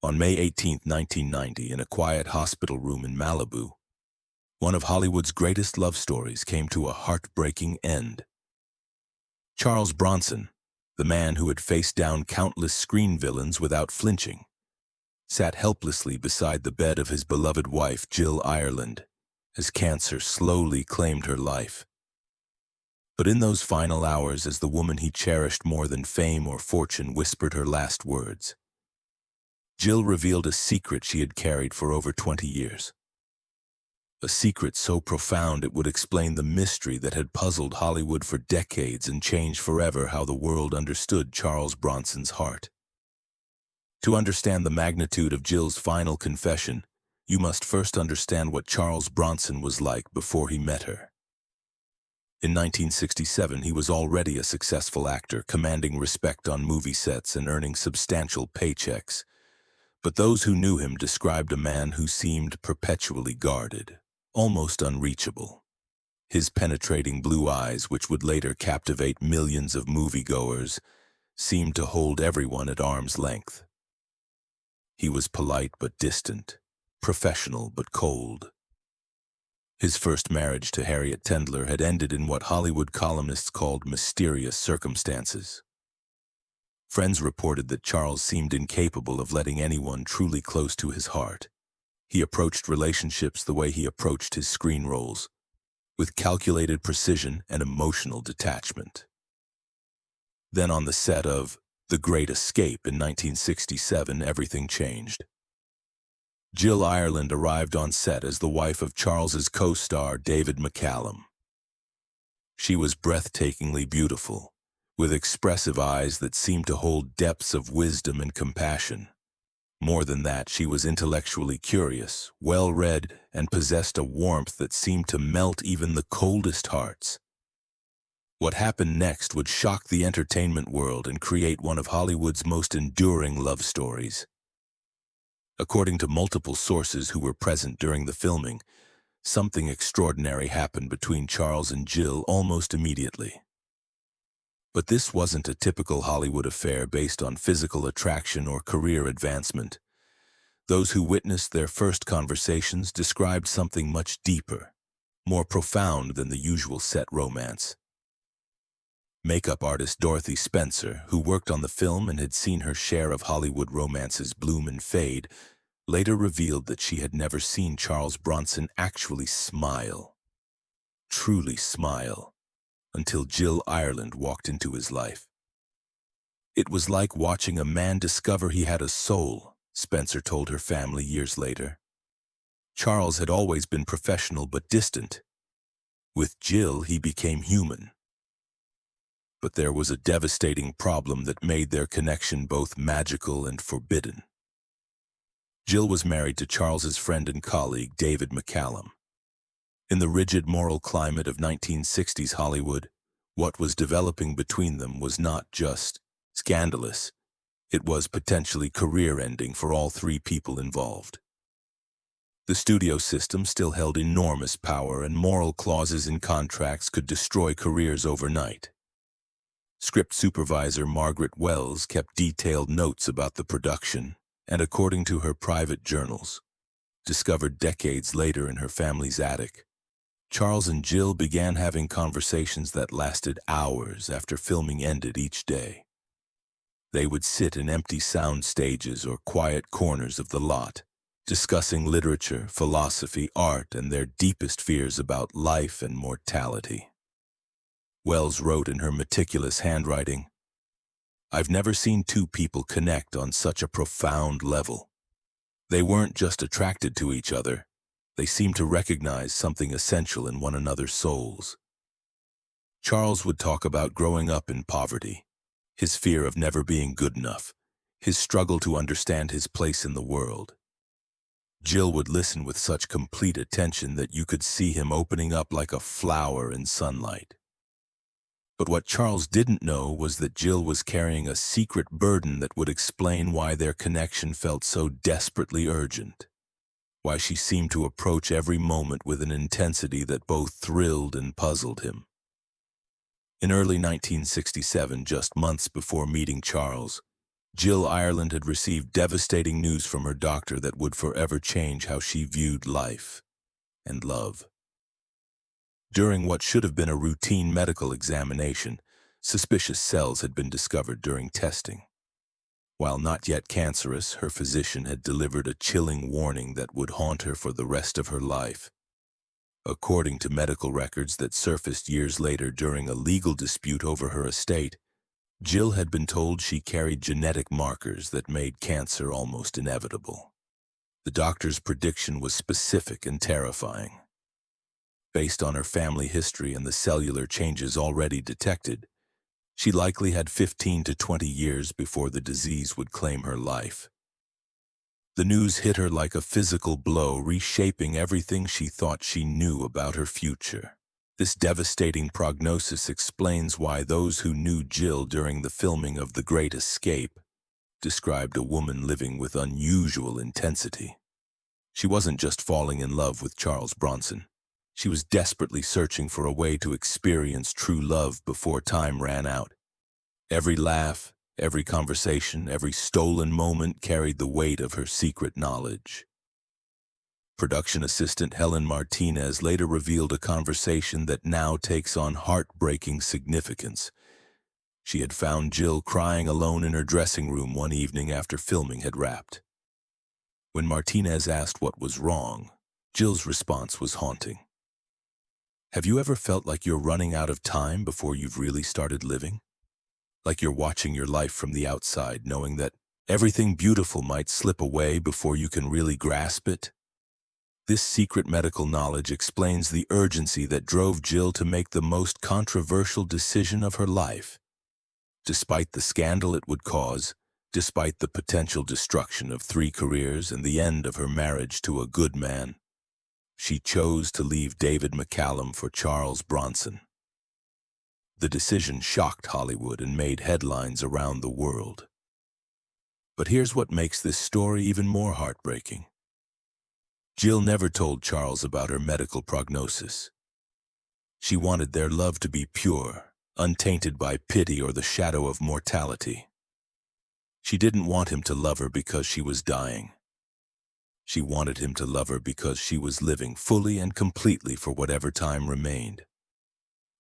On May 18, 1990, in a quiet hospital room in Malibu, one of Hollywood's greatest love stories came to a heartbreaking end. Charles Bronson, the man who had faced down countless screen villains without flinching, sat helplessly beside the bed of his beloved wife, Jill Ireland, as cancer slowly claimed her life. But in those final hours, as the woman he cherished more than fame or fortune whispered her last words, Jill revealed a secret she had carried for over 20 years. A secret so profound it would explain the mystery that had puzzled Hollywood for decades and changed forever how the world understood Charles Bronson's heart. To understand the magnitude of Jill's final confession, you must first understand what Charles Bronson was like before he met her. In 1967, he was already a successful actor, commanding respect on movie sets and earning substantial paychecks. But those who knew him described a man who seemed perpetually guarded, almost unreachable. His penetrating blue eyes, which would later captivate millions of moviegoers, seemed to hold everyone at arm's length. He was polite but distant, professional but cold. His first marriage to Harriet Tendler had ended in what Hollywood columnists called mysterious circumstances. Friends reported that Charles seemed incapable of letting anyone truly close to his heart. He approached relationships the way he approached his screen roles, with calculated precision and emotional detachment. Then on the set of The Great Escape in 1967, everything changed. Jill Ireland arrived on set as the wife of Charles's co-star David McCallum. She was breathtakingly beautiful, with expressive eyes that seemed to hold depths of wisdom and compassion. More than that, she was intellectually curious, well-read, and possessed a warmth that seemed to melt even the coldest hearts. What happened next would shock the entertainment world and create one of Hollywood's most enduring love stories. According to multiple sources who were present during the filming, something extraordinary happened between Charles and Jill almost immediately. But this wasn't a typical Hollywood affair based on physical attraction or career advancement. Those who witnessed their first conversations described something much deeper, more profound than the usual set romance. Makeup artist Dorothy Spencer, who worked on the film and had seen her share of Hollywood romances bloom and fade, later revealed that she had never seen Charles Bronson actually smile, truly smile, until Jill Ireland walked into his life. It was like watching a man discover he had a soul, Spencer told her family years later. Charles had always been professional but distant. With Jill, he became human. But there was a devastating problem that made their connection both magical and forbidden. Jill was married to Charles's friend and colleague, David McCallum. In the rigid moral climate of 1960s Hollywood, what was developing between them was not just scandalous, it was potentially career-ending for all three people involved. The studio system still held enormous power, and moral clauses in contracts could destroy careers overnight. Script supervisor Margaret Wells kept detailed notes about the production, and according to her private journals, discovered decades later in her family's attic, Charles and Jill began having conversations that lasted hours after filming ended each day. They would sit in empty sound stages or quiet corners of the lot, discussing literature, philosophy, art, and their deepest fears about life and mortality. Wells wrote in her meticulous handwriting, "I've never seen two people connect on such a profound level. They weren't just attracted to each other, they seemed to recognize something essential in one another's souls." Charles would talk about growing up in poverty, his fear of never being good enough, his struggle to understand his place in the world. Jill would listen with such complete attention that you could see him opening up like a flower in sunlight. But what Charles didn't know was that Jill was carrying a secret burden that would explain why their connection felt so desperately urgent, why she seemed to approach every moment with an intensity that both thrilled and puzzled him. In early 1967, just months before meeting Charles, Jill Ireland had received devastating news from her doctor that would forever change how she viewed life and love. During what should have been a routine medical examination, suspicious cells had been discovered during testing. While not yet cancerous, her physician had delivered a chilling warning that would haunt her for the rest of her life. According to medical records that surfaced years later during a legal dispute over her estate, Jill had been told she carried genetic markers that made cancer almost inevitable. The doctor's prediction was specific and terrifying. Based on her family history and the cellular changes already detected, she likely had 15 to 20 years before the disease would claim her life. The news hit her like a physical blow, reshaping everything she thought she knew about her future. This devastating prognosis explains why those who knew Jill during the filming of The Great Escape described a woman living with unusual intensity. She wasn't just falling in love with Charles Bronson. She was desperately searching for a way to experience true love before time ran out. Every laugh, every conversation, every stolen moment carried the weight of her secret knowledge. Production assistant Helen Martinez later revealed a conversation that now takes on heartbreaking significance. She had found Jill crying alone in her dressing room one evening after filming had wrapped. When Martinez asked what was wrong, Jill's response was haunting. "Have you ever felt like you're running out of time before you've really started living? Like you're watching your life from the outside, knowing that everything beautiful might slip away before you can really grasp it?" This secret medical knowledge explains the urgency that drove Jill to make the most controversial decision of her life. Despite the scandal it would cause, despite the potential destruction of 3 careers and the end of her marriage to a good man, she chose to leave David McCallum for Charles Bronson. The decision shocked Hollywood and made headlines around the world. But here's what makes this story even more heartbreaking. Jill never told Charles about her medical prognosis. She wanted their love to be pure, untainted by pity or the shadow of mortality. She didn't want him to love her because she was dying. She wanted him to love her because she was living fully and completely for whatever time remained.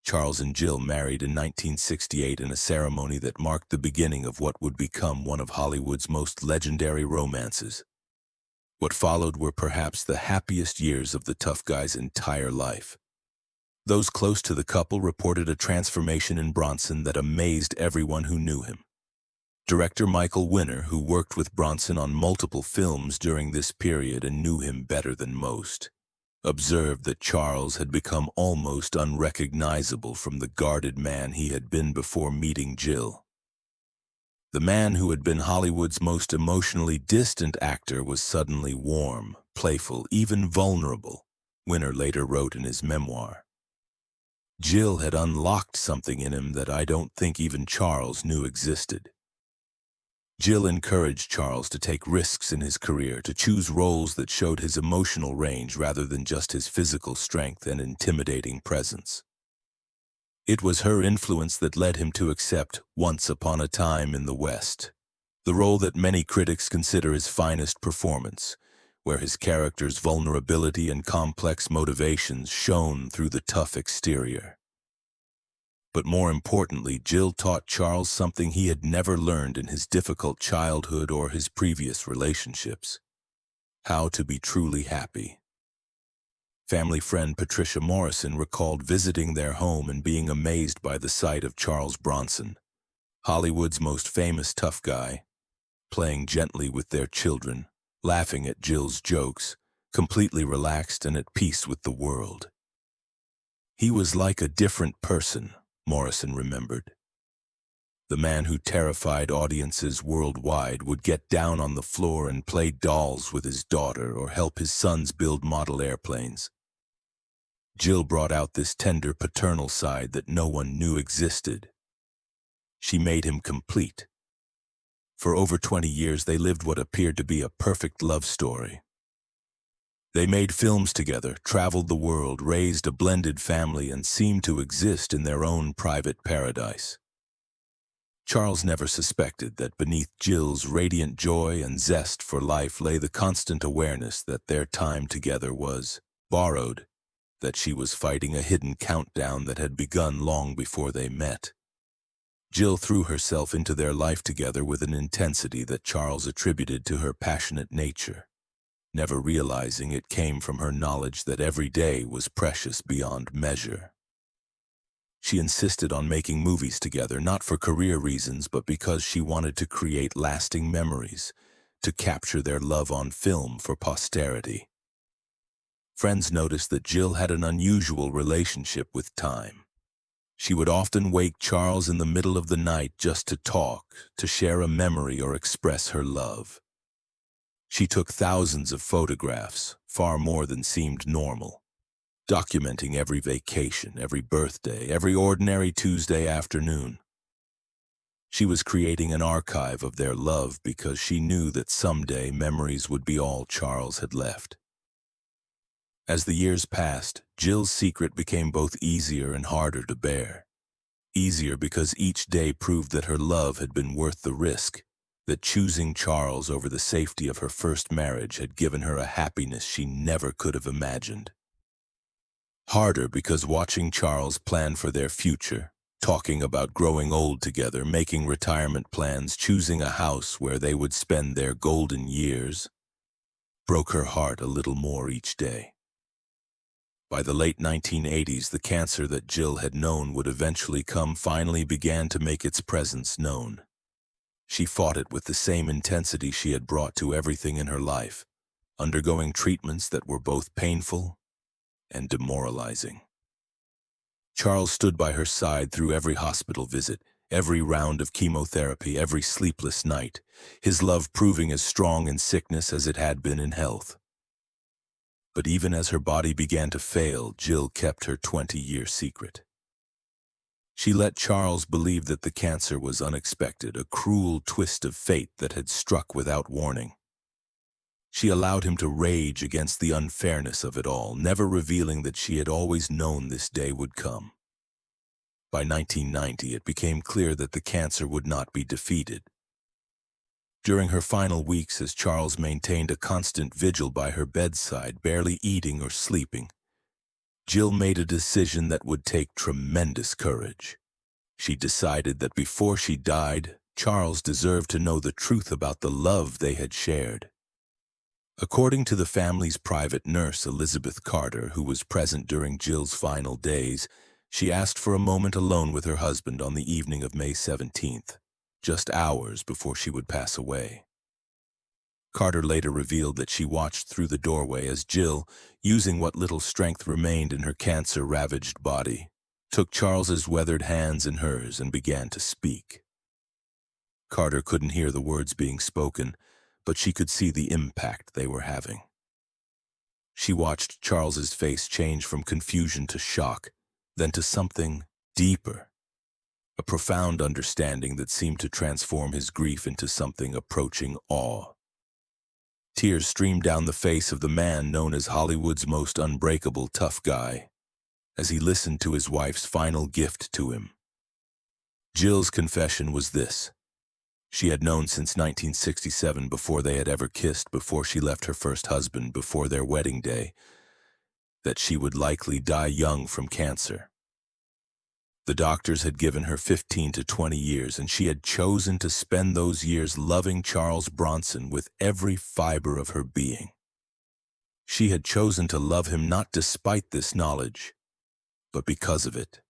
Charles and Jill married in 1968 in a ceremony that marked the beginning of what would become one of Hollywood's most legendary romances. What followed were perhaps the happiest years of the tough guy's entire life. Those close to the couple reported a transformation in Bronson that amazed everyone who knew him. Director Michael Winner, who worked with Bronson on multiple films during this period and knew him better than most, observed that Charles had become almost unrecognizable from the guarded man he had been before meeting Jill. The man who had been Hollywood's most emotionally distant actor was suddenly warm, playful, even vulnerable, Winner later wrote in his memoir. Jill had unlocked something in him that I don't think even Charles knew existed. Jill encouraged Charles to take risks in his career, to choose roles that showed his emotional range rather than just his physical strength and intimidating presence. It was her influence that led him to accept Once Upon a Time in the West, the role that many critics consider his finest performance, where his character's vulnerability and complex motivations shone through the tough exterior. But more importantly, Jill taught Charles something he had never learned in his difficult childhood or his previous relationships: how to be truly happy. Family friend Patricia Morrison recalled visiting their home and being amazed by the sight of Charles Bronson, Hollywood's most famous tough guy, playing gently with their children, laughing at Jill's jokes, completely relaxed and at peace with the world. He was like a different person, Morrison remembered. The man who terrified audiences worldwide would get down on the floor and play dolls with his daughter or help his sons build model airplanes. Jill brought out this tender paternal side that no one knew existed. She made him complete. For over 20 years, they lived what appeared to be a perfect love story. They made films together, traveled the world, raised a blended family, and seemed to exist in their own private paradise. Charles never suspected that beneath Jill's radiant joy and zest for life lay the constant awareness that their time together was borrowed, that she was fighting a hidden countdown that had begun long before they met. Jill threw herself into their life together with an intensity that Charles attributed to her passionate nature, never realizing it came from her knowledge that every day was precious beyond measure. She insisted on making movies together, not for career reasons, but because she wanted to create lasting memories, to capture their love on film for posterity. Friends noticed that Jill had an unusual relationship with time. She would often wake Charles in the middle of the night just to talk, to share a memory or express her love. She took thousands of photographs, far more than seemed normal, documenting every vacation, every birthday, every ordinary Tuesday afternoon. She was creating an archive of their love because she knew that someday memories would be all Charles had left. As the years passed, Jill's secret became both easier and harder to bear. Easier because each day proved that her love had been worth the risk, that choosing Charles over the safety of her first marriage had given her a happiness she never could have imagined. Harder because watching Charles plan for their future, talking about growing old together, making retirement plans, choosing a house where they would spend their golden years, broke her heart a little more each day. By the late 1980s, the cancer that Jill had known would eventually come finally began to make its presence known. She fought it with the same intensity she had brought to everything in her life, undergoing treatments that were both painful and demoralizing. Charles stood by her side through every hospital visit, every round of chemotherapy, every sleepless night, his love proving as strong in sickness as it had been in health. But even as her body began to fail, Jill kept her 20-year secret. She let Charles believe that the cancer was unexpected, a cruel twist of fate that had struck without warning. She allowed him to rage against the unfairness of it all, never revealing that she had always known this day would come. By 1990, it became clear that the cancer would not be defeated. During her final weeks, as Charles maintained a constant vigil by her bedside, barely eating or sleeping, Jill made a decision that would take tremendous courage. She decided that before she died, Charles deserved to know the truth about the love they had shared. According to the family's private nurse, Elizabeth Carter, who was present during Jill's final days, she asked for a moment alone with her husband on the evening of May 17th, just hours before she would pass away. Carter later revealed that she watched through the doorway as Jill, using what little strength remained in her cancer-ravaged body, took Charles's weathered hands in hers and began to speak. Carter couldn't hear the words being spoken, but she could see the impact they were having. She watched Charles's face change from confusion to shock, then to something deeper, a profound understanding that seemed to transform his grief into something approaching awe. Tears streamed down the face of the man known as Hollywood's most unbreakable tough guy, as he listened to his wife's final gift to him. Jill's confession was this. She had known since 1967, before they had ever kissed, before she left her first husband, before their wedding day, that she would likely die young from cancer. The doctors had given her 15 to 20 years, and she had chosen to spend those years loving Charles Bronson with every fiber of her being. She had chosen to love him not despite this knowledge, but because of it.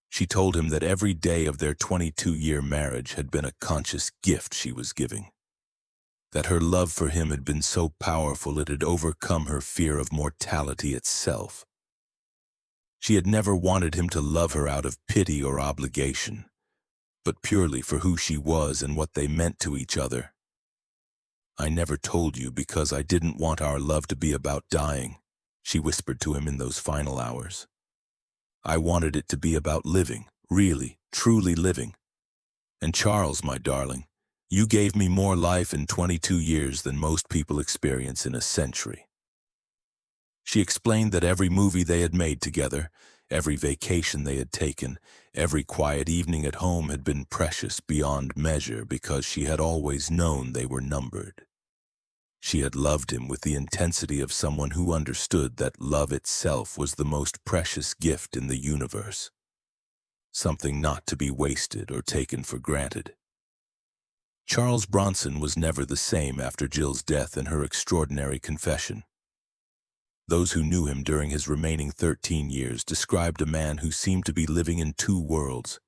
She told him that every day of their 22-year marriage had been a conscious gift she was giving, that her love for him had been so powerful it had overcome her fear of mortality itself. She had never wanted him to love her out of pity or obligation, but purely for who she was and what they meant to each other. "I never told you because I didn't want our love to be about dying," she whispered to him in those final hours. "I wanted it to be about living, really, truly living. And Charles, my darling, you gave me more life in 22 years than most people experience in a century." She explained that every movie they had made together, Every vacation they had taken, every quiet evening at home had been precious beyond measure because she had always known they were numbered. She had loved him with the intensity of someone who understood that love itself was the most precious gift in the universe, something not to be wasted or taken for granted. Charles Bronson was never the same after Jill's death and her extraordinary confession. Those who knew him during his remaining 13 years described a man who seemed to be living in two worlds: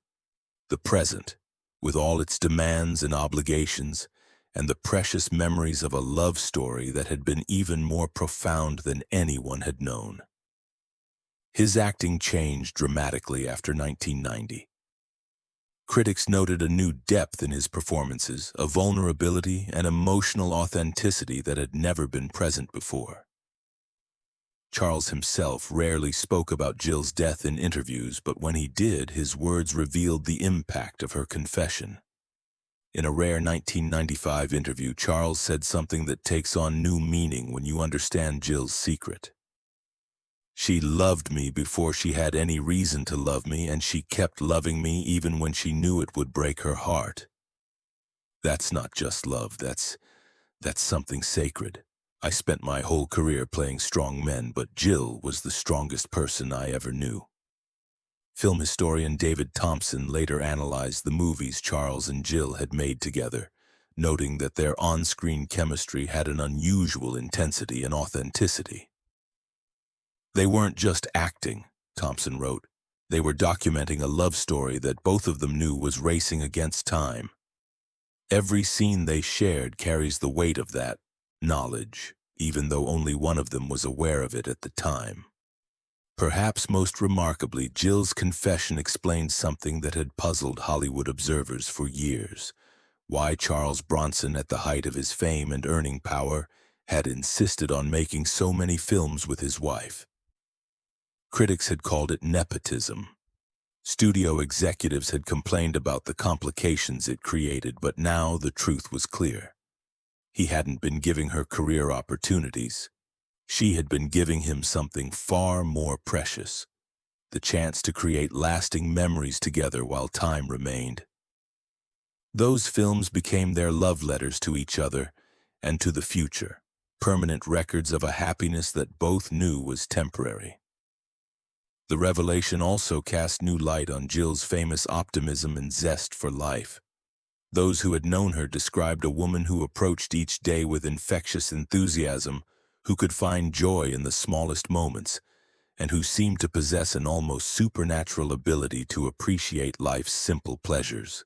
the present, with all its demands and obligations, and the precious memories of a love story that had been even more profound than anyone had known. His acting changed dramatically after 1990. Critics noted a new depth in his performances, a vulnerability and emotional authenticity that had never been present before. Charles himself rarely spoke about Jill's death in interviews, but when he did, his words revealed the impact of her confession. In a rare 1995 interview, Charles said something that takes on new meaning when you understand Jill's secret. "She loved me before she had any reason to love me, and she kept loving me even when she knew it would break her heart. That's not just love, that's something sacred. I spent my whole career playing strong men, but Jill was the strongest person I ever knew." Film historian David Thompson later analyzed the movies Charles and Jill had made together, noting that their on-screen chemistry had an unusual intensity and authenticity. "They weren't just acting," Thompson wrote. "They were documenting a love story that both of them knew was racing against time. Every scene they shared carries the weight of that knowledge, even though only one of them was aware of it at the time." Perhaps most remarkably, Jill's confession explained something that had puzzled Hollywood observers for years: why Charles Bronson, at the height of his fame and earning power, had insisted on making so many films with his wife. Critics had called it nepotism. Studio executives had complained about the complications it created, but now the truth was clear. He hadn't been giving her career opportunities. She had been giving him something far more precious: the chance to create lasting memories together while time remained. Those films became their love letters to each other and to the future, permanent records of a happiness that both knew was temporary. The revelation also cast new light on Jill's famous optimism and zest for life. Those who had known her described a woman who approached each day with infectious enthusiasm, who could find joy in the smallest moments, and who seemed to possess an almost supernatural ability to appreciate life's simple pleasures.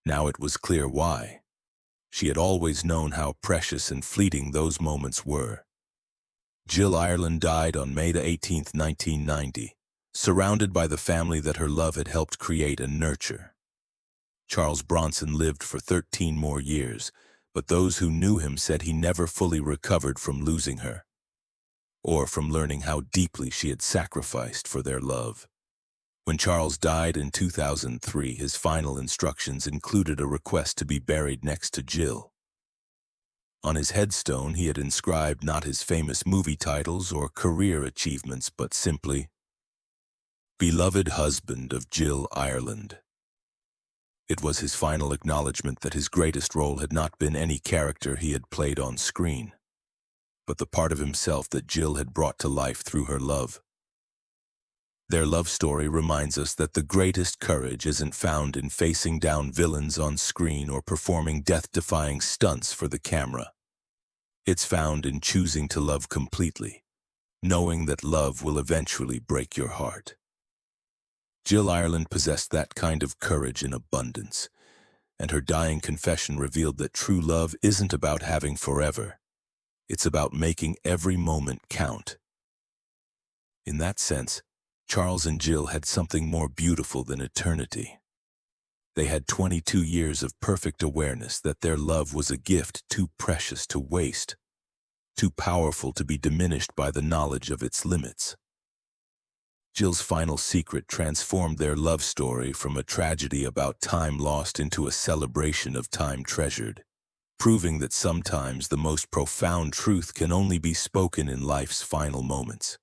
Now it was clear why. She had always known how precious and fleeting those moments were. Jill Ireland died on May 18, 1990, surrounded by the family that her love had helped create and nurture. Charles Bronson lived for 13 more years, but those who knew him said he never fully recovered from losing her, or from learning how deeply she had sacrificed for their love. When Charles died in 2003, his final instructions included a request to be buried next to Jill. On his headstone, he had inscribed not his famous movie titles or career achievements, but simply, "Beloved husband of Jill Ireland." It was his final acknowledgement that his greatest role had not been any character he had played on screen, but the part of himself that Jill had brought to life through her love. Their love story reminds us that the greatest courage isn't found in facing down villains on screen or performing death-defying stunts for the camera. It's found in choosing to love completely, knowing that love will eventually break your heart. Jill Ireland possessed that kind of courage in abundance, and her dying confession revealed that true love isn't about having forever. It's about making every moment count. In that sense, Charles and Jill had something more beautiful than eternity. They had 22 years of perfect awareness that their love was a gift too precious to waste, too powerful to be diminished by the knowledge of its limits. Jill's final secret transformed their love story from a tragedy about time lost into a celebration of time treasured, proving that sometimes the most profound truth can only be spoken in life's final moments.